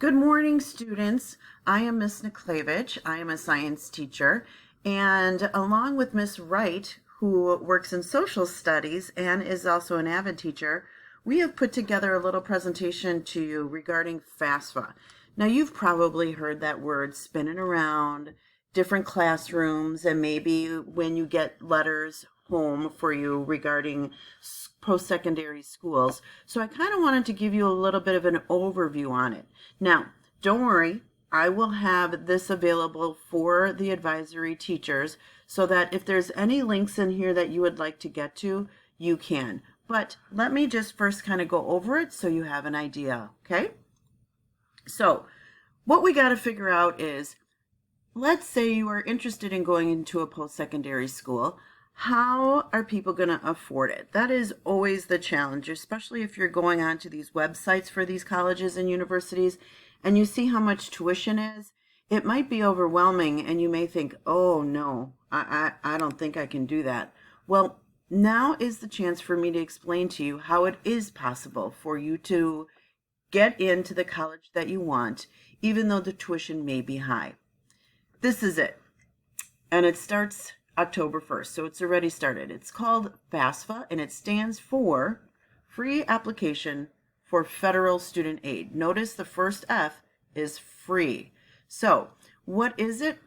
Good morning, students. I am Miss Niklavich. I am a science teacher, and along with Miss Wright, who works in social studies and is also an avid teacher, we have put together a little presentation to you regarding FAFSA. Now, you've probably heard that word spinning around different classrooms, and maybe when you get letters home for you regarding post-secondary schools. So I kind of wanted to give you a little bit of an overview on it. Now, don't worry, I will have this available for the advisory teachers so that if there's any links in here that you would like to get to, you can. But let me just first kind of go over it so you have an idea, okay? So what we got to figure out is, let's say you are interested in going into a post-secondary school. How are people going to afford it? That is always the challenge, especially if you're going onto these websites for these colleges and universities and you see how much tuition is. It might be overwhelming and you may think, oh no, I don't think I can do that. Well, now is the chance for me to explain to you how it is possible for you to get into the college that you want, even though the tuition may be high. This is it. And it starts October 1st, so it's already started. It's called FAFSA, and it stands for Free Application for Federal Student Aid. Notice the first F is free. So what is it?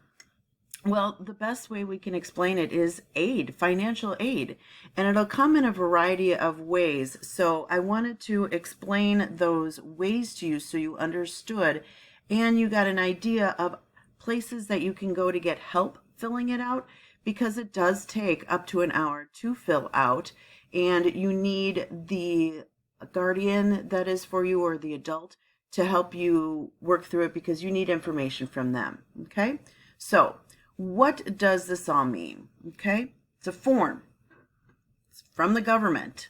Well, the best way we can explain it is aid, financial aid, and it'll come in a variety of ways. So I wanted to explain those ways to you so you understood and you got an idea of places that you can go to get help filling it out, because it does take up to an hour to fill out, and you need the guardian that is for you or the adult to help you work through it because you need information from them. Okay, so what does this all mean? Okay, it's a form. It's from the government,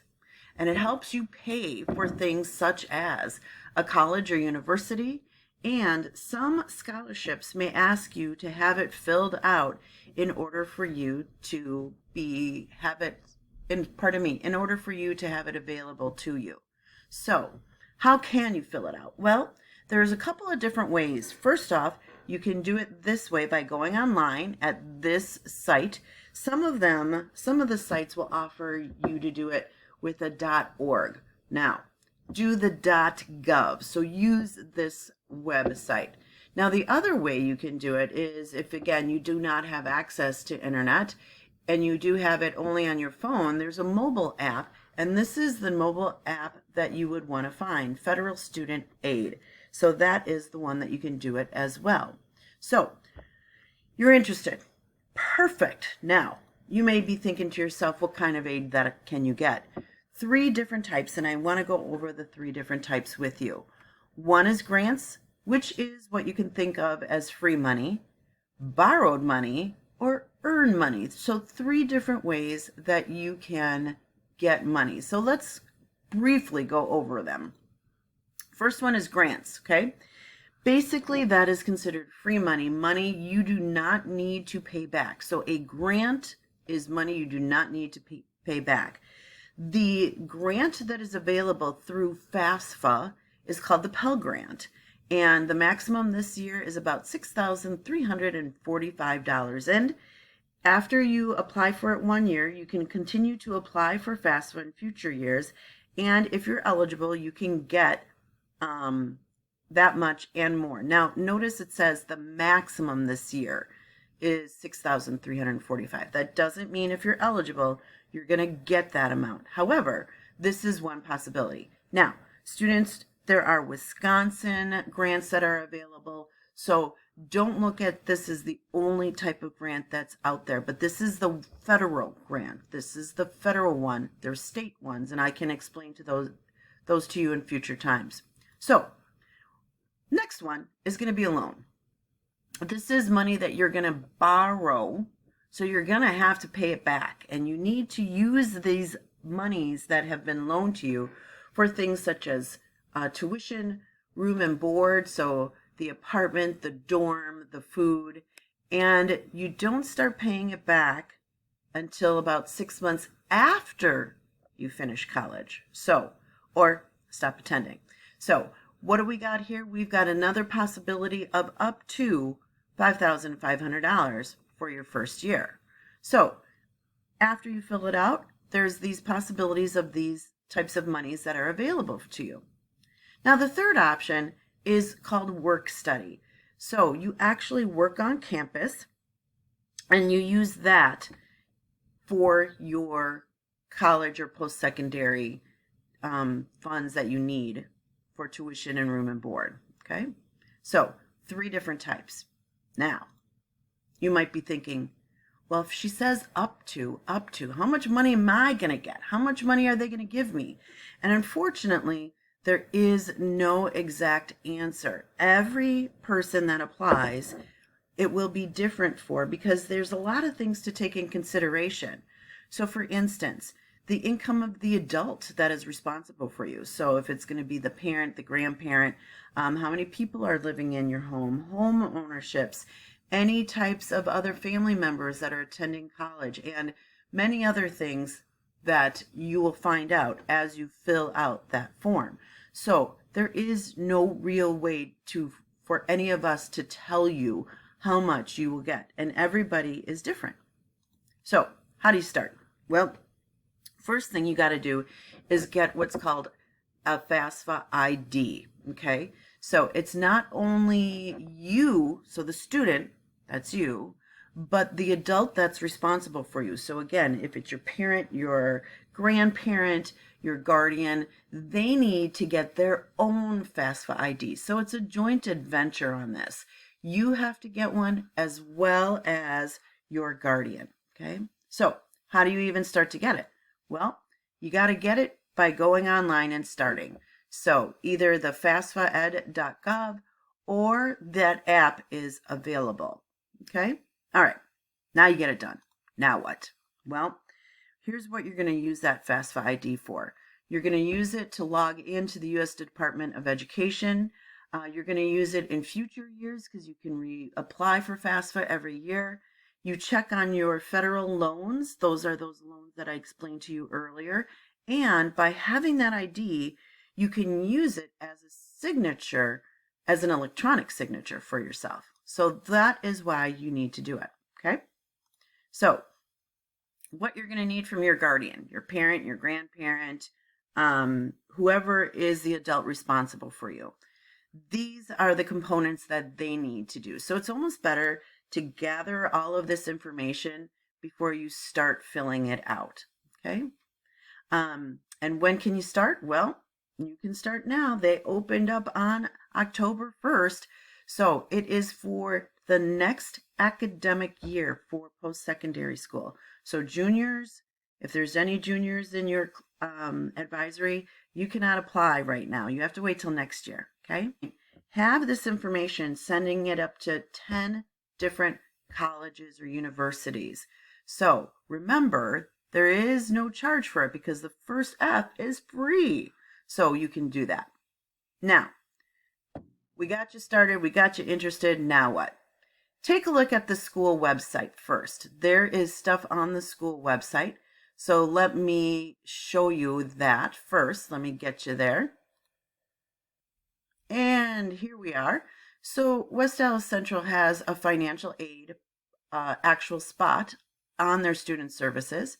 and it helps you pay for things such as a college or university, and some scholarships may ask you to have it filled out in order for you to in order for you to have it available to you. So how can you fill it out? Well, there's a couple of different ways. First off, you can do it this way by going online at this site. Some of the sites will offer you to do it with a .org. Now, do the .gov, so use this website. Now, the other way you can do it is if, again, you do not have access to internet and you do have it only on your phone, there's a mobile app, and this is the mobile app that you would want to find, Federal Student Aid. So that is the one that you can do it as well. So you're interested. Perfect. Now, you may be thinking to yourself, what kind of aid that can you get? 3 different types, and I want to go over the 3 different types with you. One is grants, which is what you can think of as free money, borrowed money, or earned money. So 3 different ways that you can get money. So let's briefly go over them. First one is grants, okay? Basically, that is considered free money, money you do not need to pay back. So a grant is money you do not need to pay back. The grant that is available through FAFSA is called the Pell Grant, and the maximum this year is about $6,345. And after you apply for it 1 year, you can continue to apply for FAFSA in future years, and if you're eligible, you can get that much and more. Now, notice it says the maximum this year is $6,345. That doesn't mean if you're eligible, you're going to get that amount. However, this is one possibility. Now, students, there are Wisconsin grants that are available, so don't look at this as the only type of grant that's out there, but this is the federal grant. This is the federal one. There's state ones, and I can explain to those to you in future times. So, next one is going to be a loan. This is money that you're going to borrow, so you're going to have to pay it back, and you need to use these monies that have been loaned to you for things such as tuition, room and board, so the apartment, the dorm, the food, and you don't start paying it back until about 6 months after you finish college, or stop attending. So what do we got here? We've got another possibility of up to $5,500 for your first year. So after you fill it out, there's these possibilities of these types of monies that are available to you. Now, the third option is called work study. So you actually work on campus and you use that for your college or post-secondary funds that you need for tuition and room and board. Okay, so 3 different types. Now, you might be thinking, well, if she says up to, how much money am I going to get? How much money are they going to give me? And unfortunately, there is no exact answer. Every person that applies, it will be different for, because there's a lot of things to take in consideration. So for instance, the income of the adult that is responsible for you. So if it's going to be the parent, the grandparent, how many people are living in your home, home ownerships, any types of other family members that are attending college, and many other things that you will find out as you fill out that form. So there is no real way for any of us to tell you how much you will get, and everybody is different. So how do you start? Well, first thing you got to do is get what's called a FAFSA ID, okay? So it's not only you, so the student, that's you, but the adult that's responsible for you. So again, if it's your parent, your grandparent, your guardian, they need to get their own FAFSA ID. So it's a joint adventure on this. You have to get one as well as your guardian, okay? So how do you even start to get it? Well, you got to get it by going online and starting. So either the FAFSAed.gov or that app is available. Okay? All right. Now you get it done. Now what? Well, here's what you're going to use that FAFSA ID for. You're going to use it to log into the U.S. Department of Education. You're going to use it in future years because you can reapply for FAFSA every year. You check on your federal loans. Those are those loans that I explained to you earlier. And by having that ID, you can use it as a signature, as an electronic signature for yourself. So that is why you need to do it, okay? So what you're going to need from your guardian, your parent, your grandparent, whoever is the adult responsible for you. These are the components that they need to do. So it's almost better to gather all of this information before you start filling it out, okay? And when can you start? Well, you can start now. They opened up on October 1st. So it is for the next academic year for post-secondary school. So juniors, if there's any juniors in your advisory, you cannot apply right now. You have to wait till next year, okay? Have this information, sending it up to 10 different colleges or universities. So remember, there is no charge for it because the first F is free. So you can do that. Now, we got you started, we got you interested, now what? Take a look at the school website first. There is stuff on the school website. So let me show you that first. Let me get you there. And here we are. So West Dallas Central has a financial aid actual spot on their student services.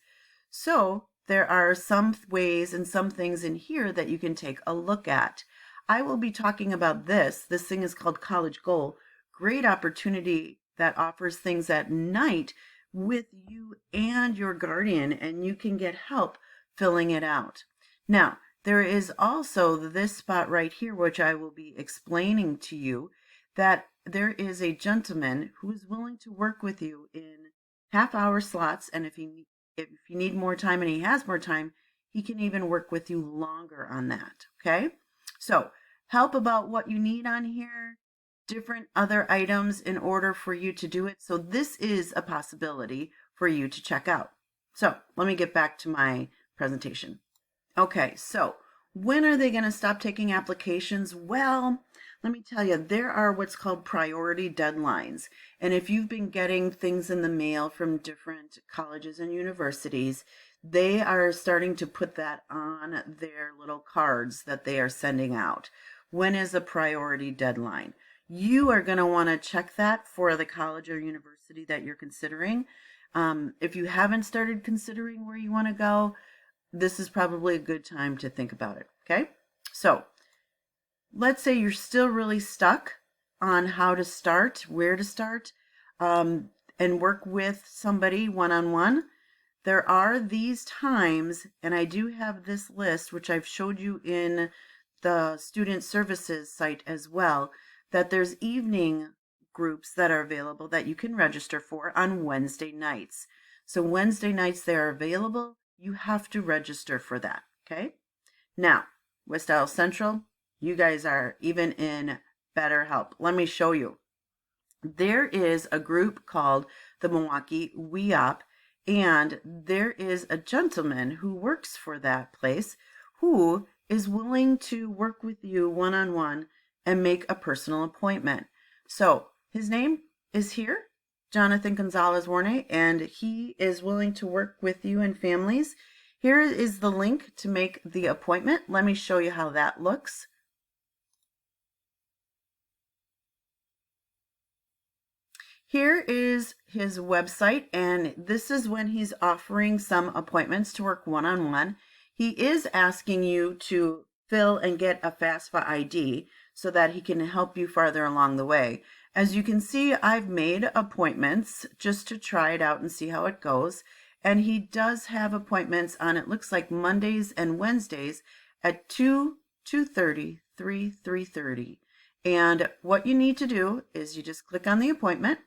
So there are some ways and some things in here that you can take a look at. I will be talking about this. This thing is called College Goal. Great opportunity that offers things at night with you and your guardian, and you can get help filling it out. Now, there is also this spot right here, which I will be explaining to you, that there is a gentleman who is willing to work with you in half-hour slots, and if you need more time and he has more time, he can even work with you longer on that, okay? So, help about what you need on here, different other items in order for you to do it. So this is a possibility for you to check out. So let me get back to my presentation. Okay, so when are they going to stop taking applications? Well, let me tell you, there are what's called priority deadlines. And if you've been getting things in the mail from different colleges and universities, they are starting to put that on their little cards that they are sending out. when is a priority deadline. You are going to want to check that for the college or university that you're considering. If you haven't started considering where you want to go, this is probably a good time to think about it. Okay, so let's say you're still really stuck on how to start, where to start, and work with somebody one-on-one. There are these times, and I do have this list, which I've showed you in the student services site as well, that there's evening groups that are available that you can register for on Wednesday nights. So Wednesday nights they are available. You have to register for that, okay? Now, West Isles Central, you guys are even in better help. Let me show you. There is a group called the Milwaukee WEOP, and there is a gentleman who works for that place who is willing to work with you one-on-one and make a personal appointment. So his name is here, Jonathan Gonzalez Warne, and he is willing to work with you and families. Here is the link to make the appointment. Let me show you how that looks. Here is his website, and this is when he's offering some appointments to work one-on-one. He is asking you to fill and get a FAFSA ID so that he can help you farther along the way. As you can see, I've made appointments just to try it out and see how it goes. And he does have appointments on, it looks like Mondays and Wednesdays at 2, 2:30, 3, 3:30. And what you need to do is you just click on the appointment.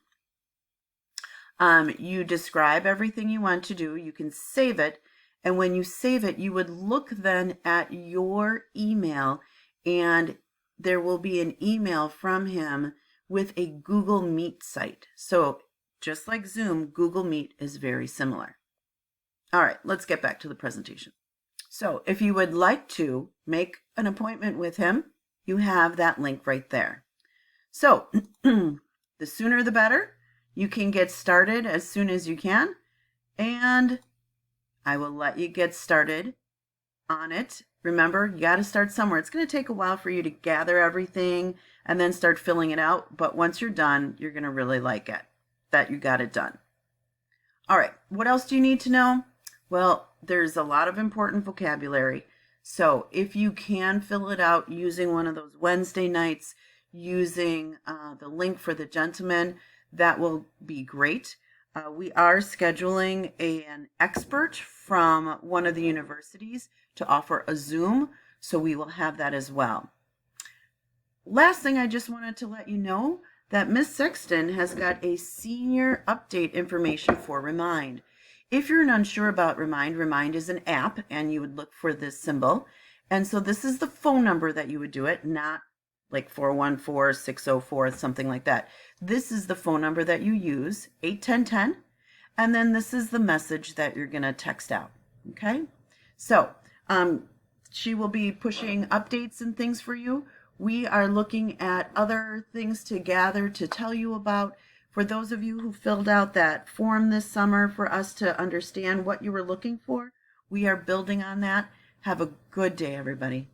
You describe everything you want to do. You can save it. And when you save it, you would look then at your email, and there will be an email from him with a Google Meet site. So just like Zoom, Google Meet is very similar. All right, let's get back to the presentation. So if you would like to make an appointment with him, you have that link right there. So the sooner the better. You can get started as soon as you can, and I will let you get started on it. Remember, you got to start somewhere. It's going to take a while for you to gather everything and then start filling it out, but once you're done, you're going to really like it, that you got it done. All right, what else do you need to know? Well, there's a lot of important vocabulary. So if you can fill it out using one of those Wednesday nights, using the link for the gentleman, that will be great. We are scheduling an expert from one of the universities to offer a Zoom, so we will have that as well. Last thing, I just wanted to let you know that Miss Sexton has got a senior update information for Remind. If you're unsure about Remind, Remind is an app, and you would look for this symbol. And so this is the phone number that you would do it, not like 414-604, something like that. This is the phone number that you use, 81010, and then this is the message that you're going to text out, okay? So she will be pushing updates and things for you. We are looking at other things to gather to tell you about. For those of you who filled out that form this summer for us to understand what you were looking for, we are building on that. Have a good day, everybody.